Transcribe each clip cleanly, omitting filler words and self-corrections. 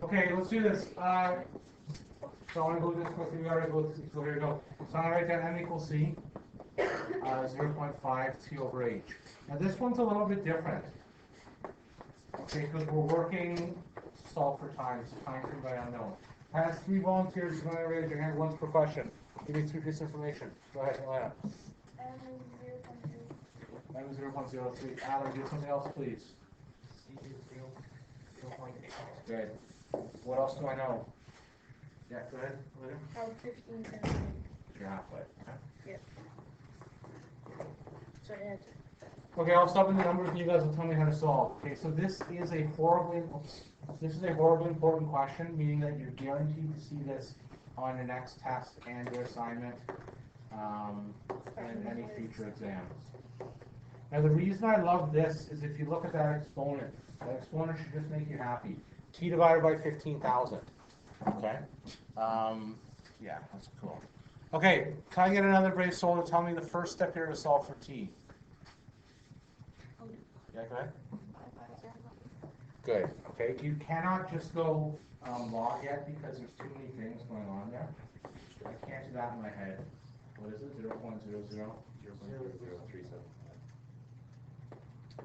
Okay, let's do this. So I want to go this quickly. We already go. So here we go. So I'm going to write down m equals c, 0.5 t over h. Now this one's a little bit different. Okay, because we're working to solve for time. So time from by unknown. I have 3 volunteers. You're going to raise your hand once per question. Give me 3 pieces of information. Go ahead, Elena. M is 0.03. Adam, do something else, please. C is 0.8. Good. What else do I know? Yeah, go ahead, Lydia. 15 centimeters. You're halfway. Okay. Yep. So I had to. Okay, I'll stop in the numbers and you guys will tell me how to solve. Okay, so this is a horribly important question, meaning that you're guaranteed to see this on the next test and your assignment and any future exams. Now the reason I love this is if you look at that exponent should just make you happy. T divided by 15,000. Okay? Yeah, that's cool. Okay, can I get another brave soul to tell me the first step here to solve for T? Yeah, go ahead. Good. Okay, you cannot just go log yet because there's too many things going on there. I can't do that in my head. What is it? 0.00? 0.0037.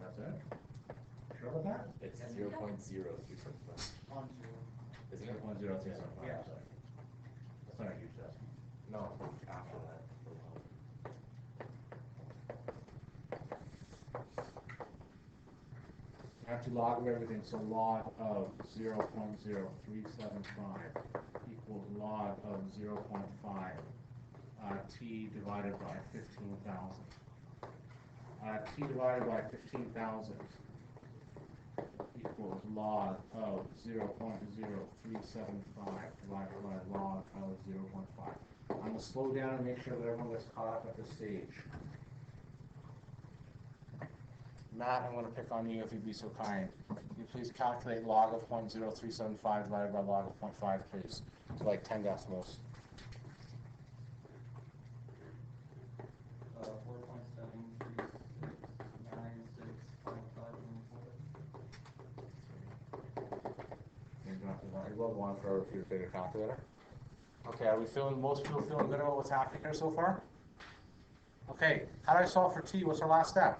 That's it? Sure about that? It's 0.0375. Isn't it 0.0375? Yeah. That's not a huge test. No, after that. I have to log everything, so log of 0.0375 equals log of 0.5 t divided by 15,000. T divided by 15,000 equals log of 0.0375 divided by log of 0.5. I'm going to slow down and make sure that everyone gets caught up at this stage. Matt, I'm going to pick on you if you'd be so kind. Can you please calculate log of 0.0375 divided by log of 0.5, please? So like 10 decimals. 4.73965514. You're welcome for your bigger calculator. Okay, are we feeling, most people feeling good about what's happening here so far? Okay, how do I solve for T? What's our last step?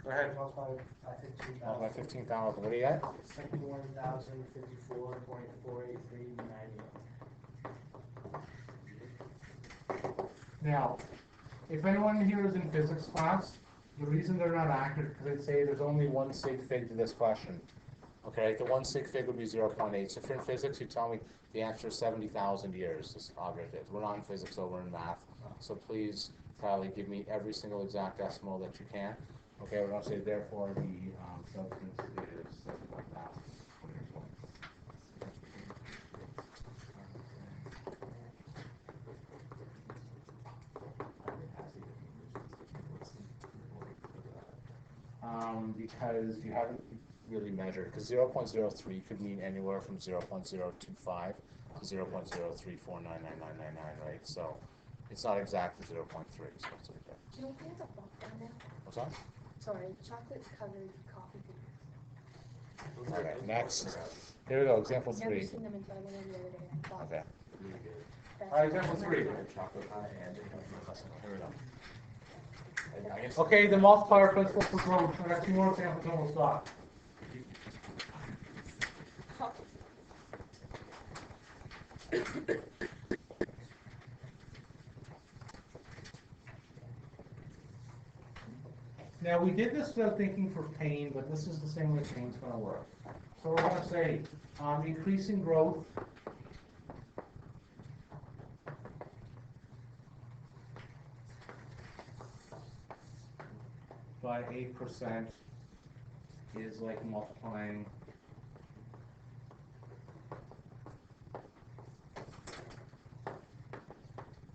Go ahead. Multiply by 15,000. Multiply 15,000. What do you get? 71,054.48398. Now, if anyone here is in physics class, the reason they're not accurate because they say there's only one sig fig to this question. Okay, the one sig fig would be 0.8. So if you're in physics, you tell me the answer is 70,000 years. This object is. We're not in physics, so we're in math. So please, Kylie, give me every single exact decimal that you can. Okay, we're going to say therefore the substance is 71,000. Because you haven't really measured, because 0.03 could mean anywhere from 0.025 to 0.03499999, right? So it's not exactly 0.3, so it's okay. Do you know if we have a book down there? What's that? Sorry, chocolate covered coffee beans. Okay, next. Here we go, example I've never 3. seen them until I went in the other day. I thought Okay. that's All right, example 3. Chocolate pie and Here we go. I guess Okay, the multiplier principle for growth. I got 2 more examples and we'll stop. Now we did this without thinking for pain, but this is the same way pain's going to work. So we're going to say increasing growth by 8% is like multiplying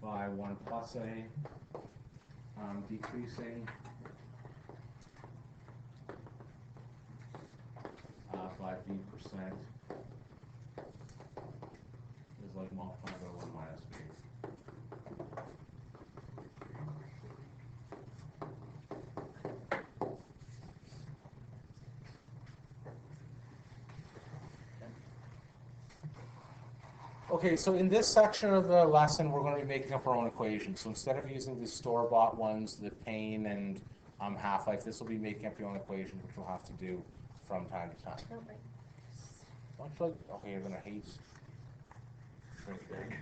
by 1 plus A, decreasing by B% is like multiplying by 1 minus B. Okay, so in this section of the lesson, we're going to be making up our own equations. So instead of using the store-bought ones, the pain and half-life, this will be making up your own equations, which you'll have to do from time to time. Don't worry. Don't you like, okay, you're going to hate trig.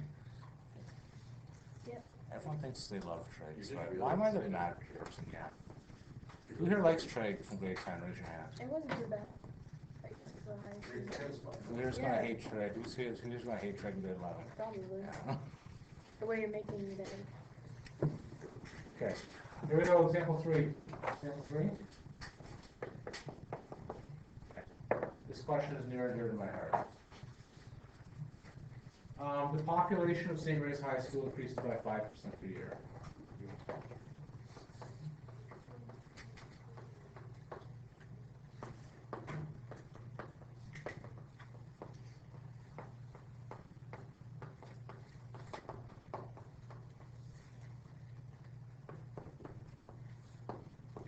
Yep. Everyone thinks they love trig. So why am I the mad person? Yeah. Who here likes trig from grade 10? Raise your hand. It wasn't too bad. Like, the high school. Who's going to hate trig? Who's going to hate trig in grade 11? Probably. Yeah. The way you're making it. Okay. Here we go, example 3. Example 3. This question is near and dear to my heart. The population of St. Mary's High School increases by 5% per year.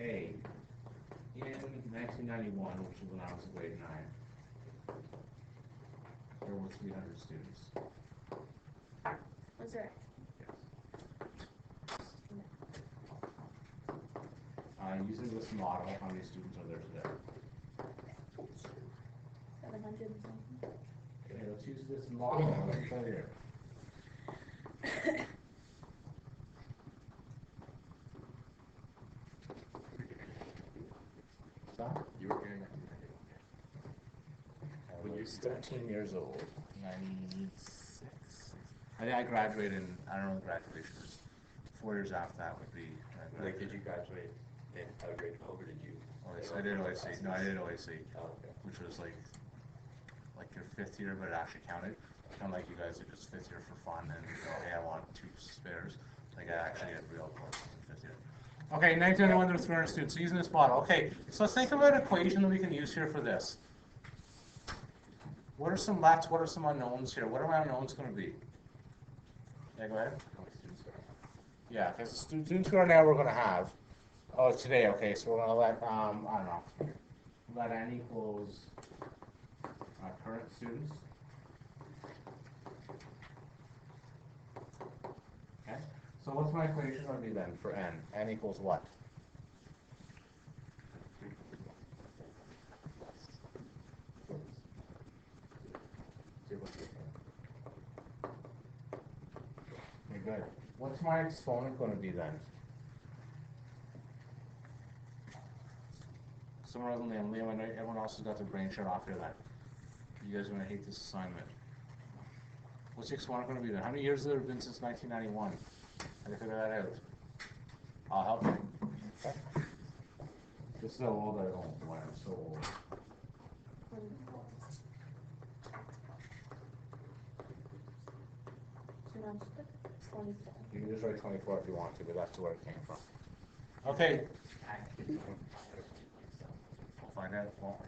A. In 1991, which is when I was in grade 9, there were 300 students. Was there? Yes. Using this model, how many students are there today? 700 and something. Okay, let's use this model. Let's try here. Stop. You were hearing that. When you're 13 years old, 96. I think I graduated in, I don't know the graduation is. 4 years after that would be. Like, did you graduate in grade 12 or did you? OAC. I did OAC. No, I did OAC, Oh, okay. which was like your 5th year, but it actually counted. Kind of like you guys are just 5th year for fun and hey, I want 2 spares. Like I actually had real courses in 5th year. Okay, 1991 there were 300 students. So using this model. Okay, so let's think of an equation that we can use here for this. What are some lets? What are some unknowns here? What are my unknowns going to be? Yeah, go ahead. How many students are there? Yeah, because the students who are now we're going to have. Oh, today, okay, so we're going to let, I don't know, let n equals current students. Okay, so what's my equation going to be then for n? N equals what? Okay, good. What's my exponent going to be then? Somewhere other than Liam, I know everyone else has got their brain shut off here then. You guys are going to hate this assignment. What's the exponent going to be then? How many years has there been since 1991? How do you figure that out? I'll help you. Okay. This is how old I don't know. I'm so old. So now it's 27. You can just write 24 if you want to, but that's where it came from. Okay. We'll find out. Well,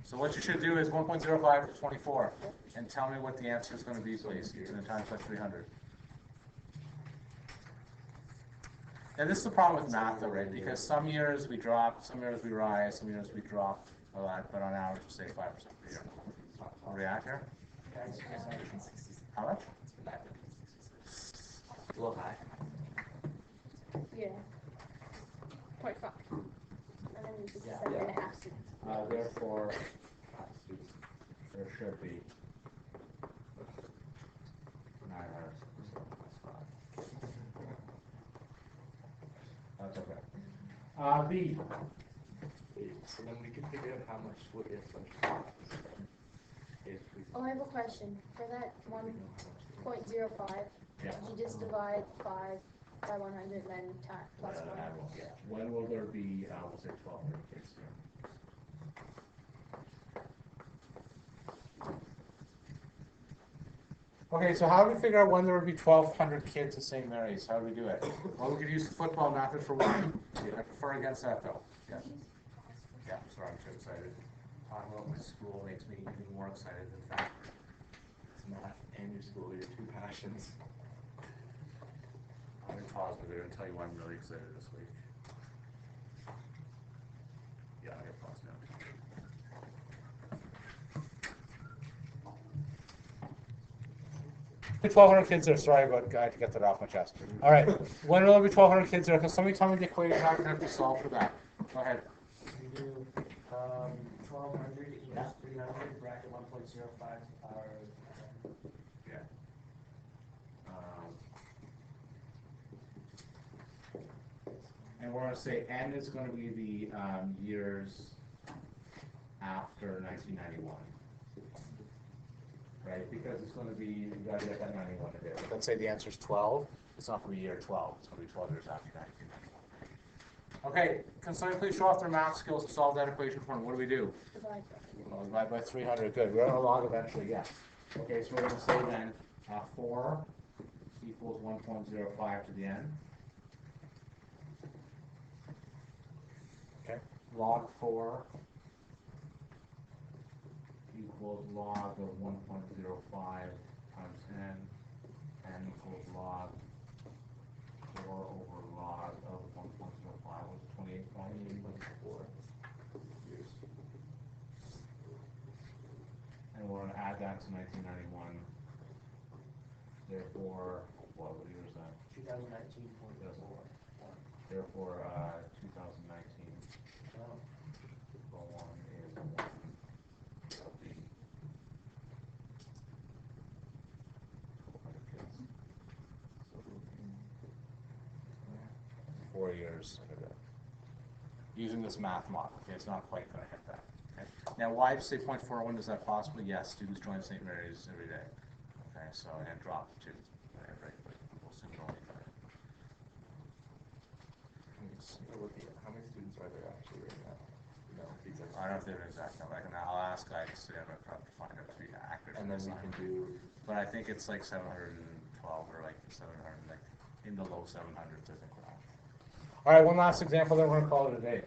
so what you should do is 1.05 to 24, and tell me what the answer is going to be, please. And then times by 300. And this is the problem with math, though, right? Because some years we drop, some years we rise, some years we drop a lot, but on average, we'll say 5% per year. Are we at here? How much? A little high. Yeah. 0.5. And then we just Yeah. 7.5 students. Therefore, there should be 900. That's okay. B. So then we can figure out how much would it essentially if we. Oh, I have a question. For that 1.05, Yeah. you just divide 5 by 100 and then plus 1. Yeah. When will there be, we'll say 1,200 kids here? Okay, so how do we figure out when there would be 1,200 kids at St. Mary's? How do we do it? Well, we could use the football method for one. I prefer against that, though. Yeah. Yeah, sorry, I'm too excited. Talking about my school makes me even more excited than that. It's math and your school, your two passions. I'm going to pause the video and tell you why I'm really excited this week. Yeah, I got pause now. The 1,200 kids there. Sorry about I had to get that off my chest. All right. When will there be 1,200 kids there? Can somebody tell me the equation? How can I have to solve for that? Go ahead. You do 1,200 equals 300, bracket 1.05 to the power of 10. Yeah. And we're going to say n is going to be the years after 1991. Right? Because it's going to be, you got to get that 91 in there. Let's say the answer is 12. It's not going to be year 12. It's going to be 12 years after 1991. Okay. Can somebody please show off their math skills to solve that equation for me? What do we do? Divide. Well, divide by 300. Good. We're going to log eventually, yes. Okay, so we're going to say then 4 equals 1.05 to the n. Okay. Log 4 equals log of 1.05 times n. N equals log 4 over log of 1.05, was it 28.4 years. And we're going to add that to 1991. Therefore, what year is that? 2019. Therefore, 2019. Oh. Equal 1 is 1 of the 4 years. Using this math model, okay, it's not quite going to hit that. Okay. Now, why say 0.41? Is that possible? Yes, students join St. Mary's every day. Okay, so and drop 2. Right, but we'll assume it only 5. How many students are there actually right now? No, I don't know if they're exact number. I'll ask guys to find out to be accurate. and then we can do. But I think it's like 712 or like 700, like in the low 700s. I think we're at. All right, one last example, then we're gonna call it a day.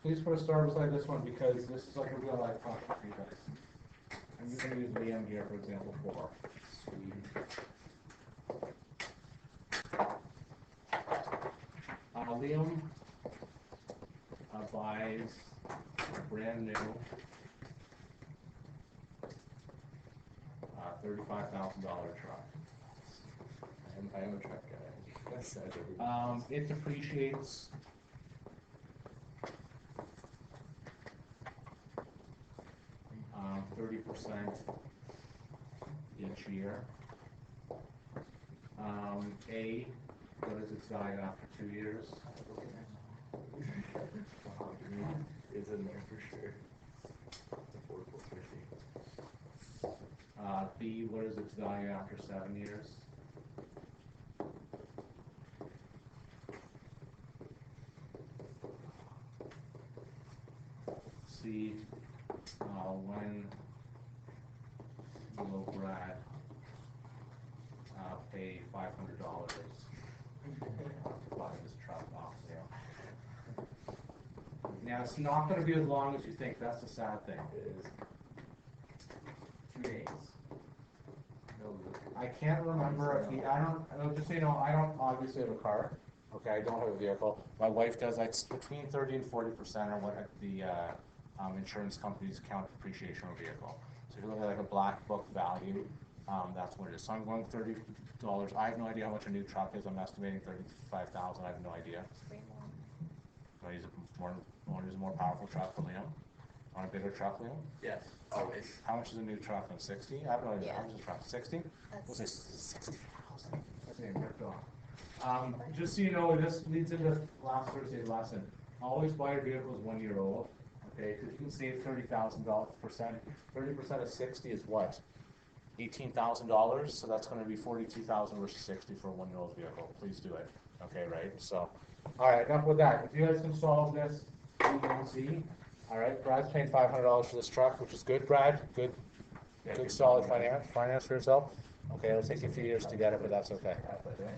Please put a star beside this one because this is like a real life concept for you guys. I'm just gonna use Liam here for example 4. Liam buys a brand new $35,000 truck. I am a truck guy. That's sad everybody. It depreciates 30% each year. A, what is its value after 2 years? Is in there for sure. Affordable 50. B, what is its value after 7 years? C, when will Brad pay $500 to buy this truck off sale? Now, it's not going to be as long as you think. That's the sad thing. It is. 2 days. No, I can't remember if just so you know, I don't obviously have a car. Okay, I don't have a vehicle. My wife does. It's between 30 and 40% are what the insurance companies count depreciation on a vehicle. So if you look at like a black book value, that's what it is. So I'm going $30. I have no idea how much a new truck is. I'm estimating $35,000. I have no idea. Do I use a more powerful truck for Liam? On a bigger truck, Liam? yes, always. How much is a new truck on 60? I have no idea. Yeah. How much is a truck? 60? That's- We'll say 60,000. That's name ripped off. Just so you know, this leads into last Thursday's lesson. Always buy your vehicles 1 year old. Okay, because you can save $30,000%. 30% of 60 is what? $18,000. So that's going to be $42,000 versus 60 for a 1 year old vehicle. Please do it. Okay, right? So, all right, enough with that. If you guys can solve this, you can see. All right, Brad's paying $500 for this truck, which is good, Brad. Good, Yeah, good good. solid finance for yourself. Okay, it'll take you a few years to get it, but that's okay. Half a day.